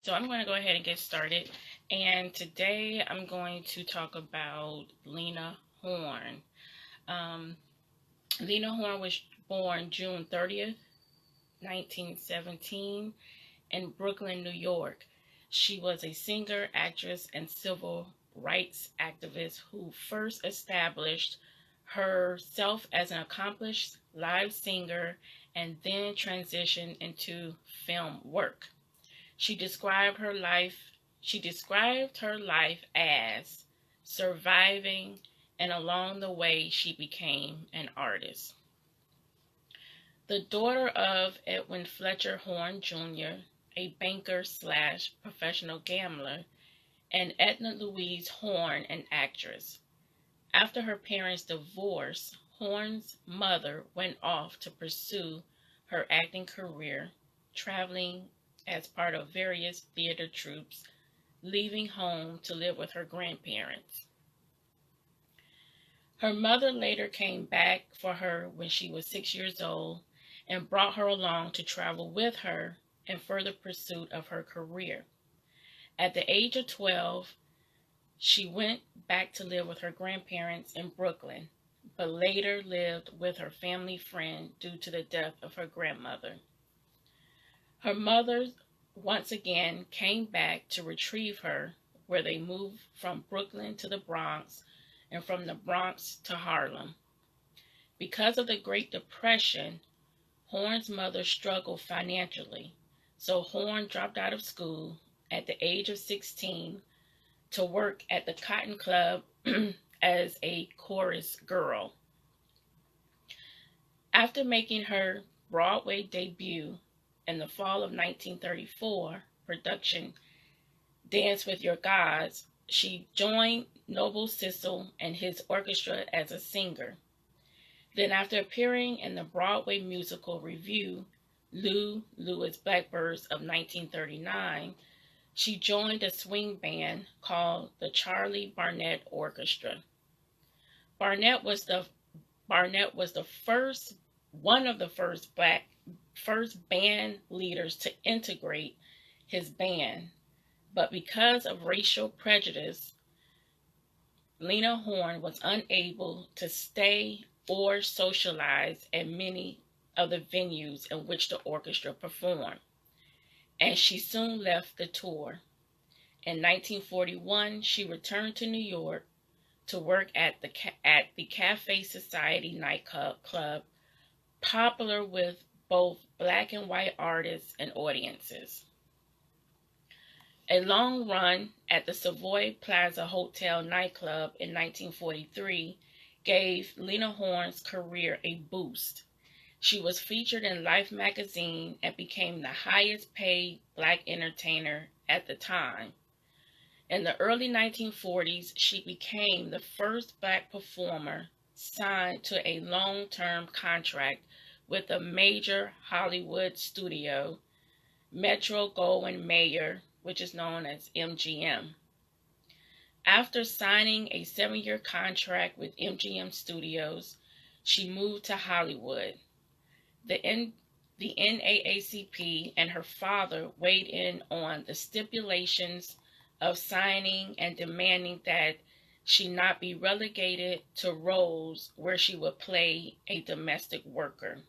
So I'm going to go ahead and get started. And today I'm going to talk about Lena Horne. Um, Lena Horne was born June 30th, 1917 in Brooklyn, New York. She was a singer, actress, and civil rights activist who first established herself as an accomplished live singer and then transitioned into film work. She described her life she described her life as surviving, and along the way she became an artist. The daughter of Edwin Fletcher Horne Jr., a banker slash professional gambler, and Edna Louise Horne, an actress. After her parents' divorce, Horne's mother went off to pursue her acting career, traveling as part of various theater troupes, leaving home to live with her grandparents. Her mother later came back for her when she was 6 years old and brought her along to travel with her in further pursuit of her career. At the age of 12, she went back to live with her grandparents in Brooklyn, but later lived with her family friend due to the death of her grandmother. Her mother once again came back to retrieve her, where they moved from Brooklyn to the Bronx and from the Bronx to Harlem. Because of the Great Depression, Horne's mother struggled financially, so Horne dropped out of school at the age of 16 to work at the Cotton Club as a chorus girl. After making her Broadway debut in the fall of 1934 production Dance with Your Gods, she joined Noble Sissle and his orchestra as a singer. Then, after appearing in the Broadway musical review Lewis Blackbirds of 1939, she joined a swing band called the Charlie Barnet Orchestra. Barnet was the first one of the first band leaders to integrate his band, but because of racial prejudice, Lena Horne was unable to stay or socialize at many of the venues in which the orchestra performed, and she soon left the tour. In 1941, she returned to New York to work at the Cafe Society nightclub, popular with both black and white artists and audiences. A long run at the Savoy Plaza Hotel nightclub in 1943 gave Lena Horne's career a boost. She was featured in Life magazine and became the highest paid black entertainer at the time. In the early 1940s, she became the first black performer signed to a long-term contract with a major Hollywood studio, Metro-Goldwyn-Mayer, which is known as MGM. After signing a 7-year contract with MGM Studios, she moved to Hollywood. The NAACP and her father weighed in on the stipulations of signing and demanding that she not be relegated to roles where she would play a domestic worker,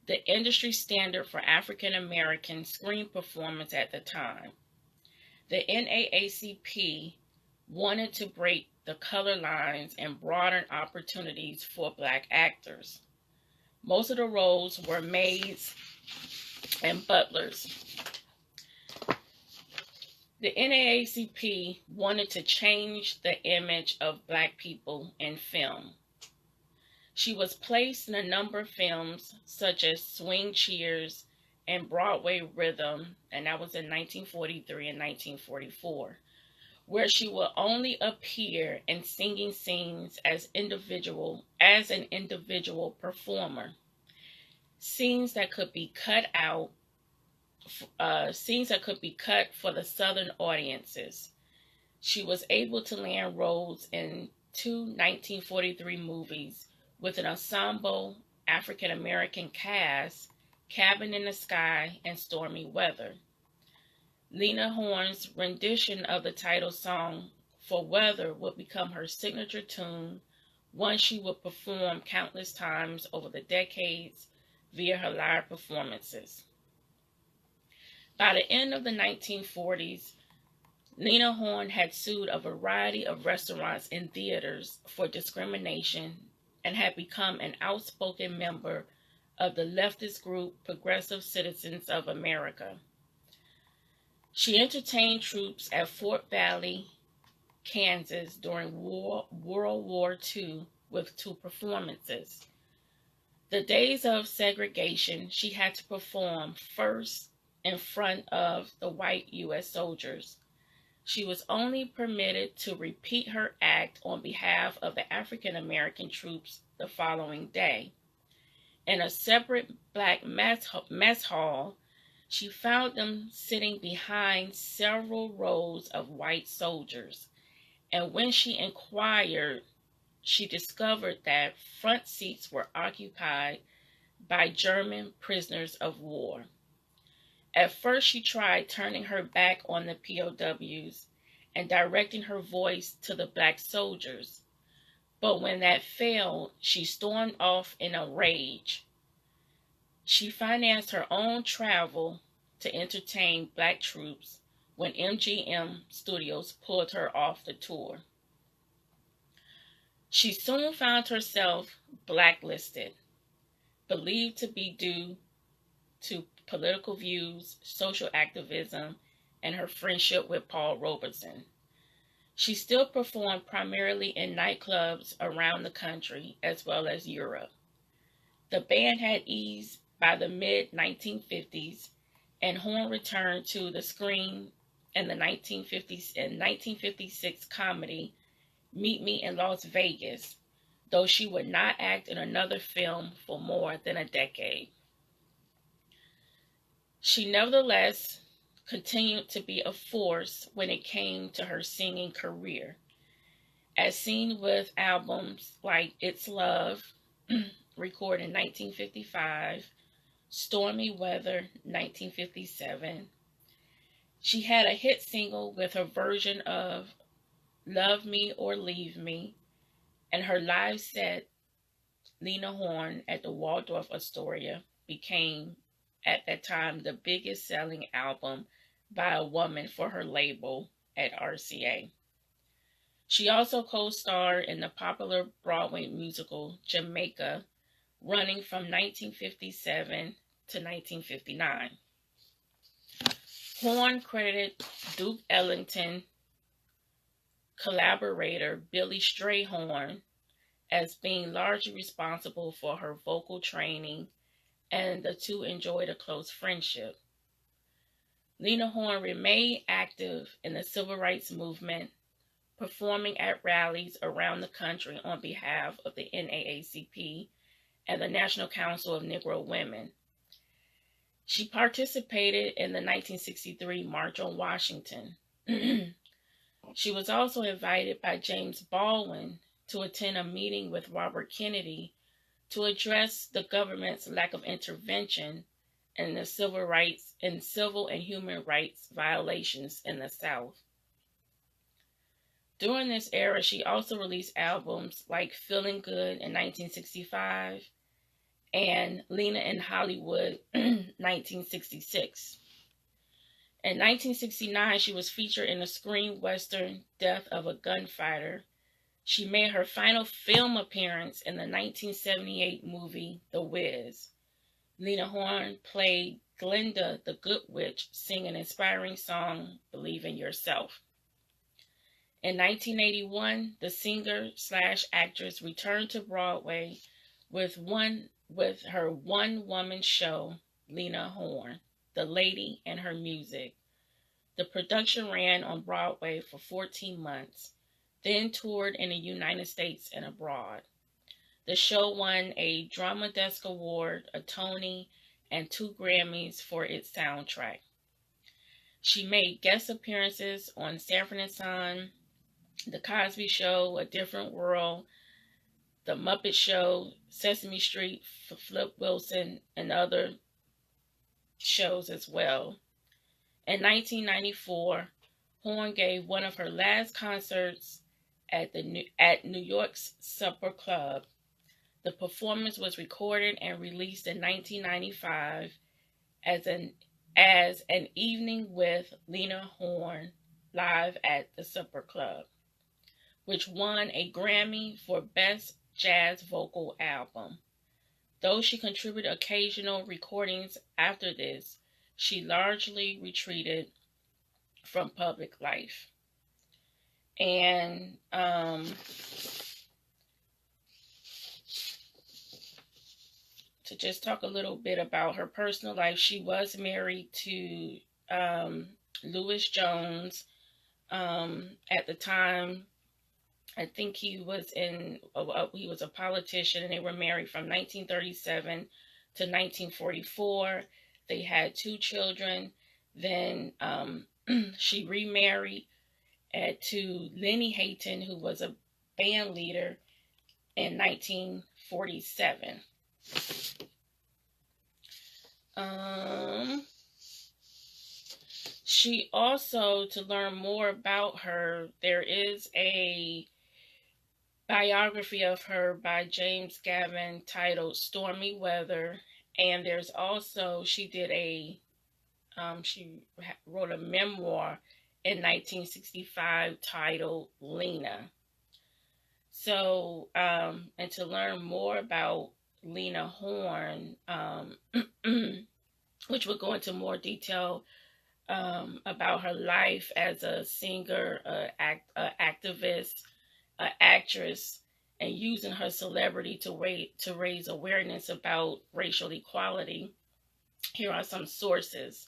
the industry standard for African American screen performance at the time. The NAACP wanted to break the color lines and broaden opportunities for black actors. Most of the roles were maids and butlers. The NAACP wanted to change the image of black people in film. She was placed in a number of films such as Swing Cheers and Broadway Rhythm, and that was in 1943 and 1944, where she will only appear in singing scenes as an individual performer. Scenes that could be cut for the Southern audiences. She was able to land roles in two 1943 movies with an ensemble African American cast, Cabin in the Sky and Stormy Weather. Lena Horne's rendition of the title song for Weather would become her signature tune, one she would perform countless times over the decades via her live performances. By the end of the 1940s, Lena Horne had sued a variety of restaurants and theaters for discrimination and had become an outspoken member of the leftist group Progressive Citizens of America. She entertained troops at Fort Valley, Kansas during World War II with two performances. The days of segregation, she had to perform first in front of the white U.S. soldiers. She was only permitted to repeat her act on behalf of the African American troops the following day. In a separate black mess hall, she found them sitting behind several rows of white soldiers, and when she inquired, she discovered that front seats were occupied by German prisoners of war. At first, she tried turning her back on the POWs and directing her voice to the black soldiers, but when that failed, she stormed off in a rage. She financed her own travel to entertain black troops when MGM Studios pulled her off the tour. She soon found herself blacklisted, believed to be due to political views, social activism, and her friendship with Paul Robeson. She still performed primarily in nightclubs around the country as well as Europe. The band had eased by the mid-1950s, and Horne returned to the screen in the 1956 comedy Meet Me in Las Vegas, though she would not act in another film for more than a decade. She nevertheless continued to be a force when it came to her singing career, as seen with albums like It's Love, recorded in 1955, Stormy Weather, 1957. She had a hit single with her version of Love Me or Leave Me, and her live set, Lena Horne at the Waldorf Astoria, became, at that time, the biggest selling album by a woman for her label at RCA. She also co-starred in the popular Broadway musical Jamaica, running from 1957 to 1959. Horne credited Duke Ellington collaborator Billy Strayhorn as being largely responsible for her vocal training, and the two enjoyed a close friendship. Lena Horne remained active in the civil rights movement, performing at rallies around the country on behalf of the NAACP and the National Council of Negro Women. She participated in the 1963 March on Washington. She was also invited by James Baldwin to attend a meeting with Robert Kennedy to address the government's lack of intervention in the civil and human rights violations in the South. During this era, she also released albums like Feeling Good in 1965 and Lena in Hollywood, 1966. In 1969, she was featured in the screen western Death of a Gunfighter. She made her final film appearance in the 1978 movie The Wiz. Lena Horne played Glinda the Good Witch, singing an inspiring song, Believe in Yourself. In 1981, the singer/actress returned to Broadway with her one-woman show, Lena Horne, The Lady and Her Music. The production ran on Broadway for 14 months, then toured in the United States and abroad. The show won a Drama Desk Award, a Tony, and 2 Grammys for its soundtrack. She made guest appearances on Sanford and Son, The Cosby Show, A Different World, The Muppet Show, Sesame Street, Flip Wilson, and other shows as well. In 1994, Horne gave one of her last concerts at New York's Supper Club. The performance was recorded and released in 1995 as an evening with Lena Horne live at the Supper Club, which won a Grammy for Best Jazz Vocal Album. Though she contributed occasional recordings after this, she largely retreated from public life. And to just talk a little bit about her personal life, she was married to Louis Jones. At the time, I think he was a politician, and they were married from 1937 to 1944. They had 2 children. Then she remarried to Lenny Hayton, who was a band leader, in 1947. She also, to learn more about her, there is a biography of her by James Gavin titled Stormy Weather. And there's also, she wrote a memoir in 1965 titled Lena. So, and to learn more about Lena Horne, which will go into more detail about her life as a singer, activist, actress, and using her celebrity to raise awareness about racial equality. Here are some sources.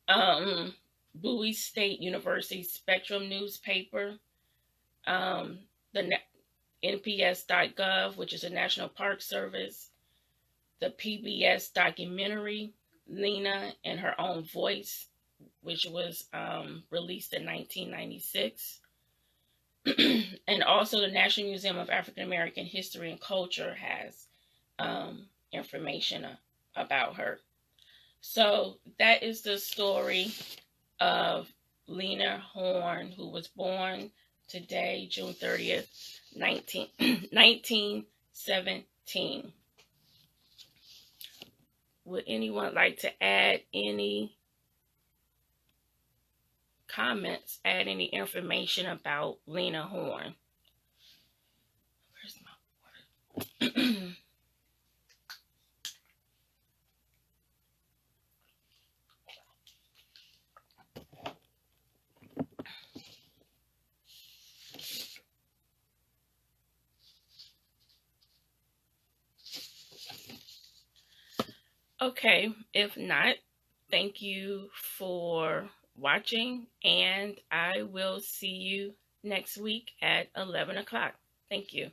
Bowie State University Spectrum newspaper, the NPS.gov, which is a National Park Service, the PBS documentary, Lena in Her Own Voice, which was released in 1996. And also the National Museum of African American History and Culture has information about her. So that is the story of Lena Horne, who was born today, June 30th, 1917. Would anyone like to add any comments, add any information about Lena Horne? Where's my water? Okay, if not, thank you for watching, and I will see you next week at 11 o'clock. Thank you.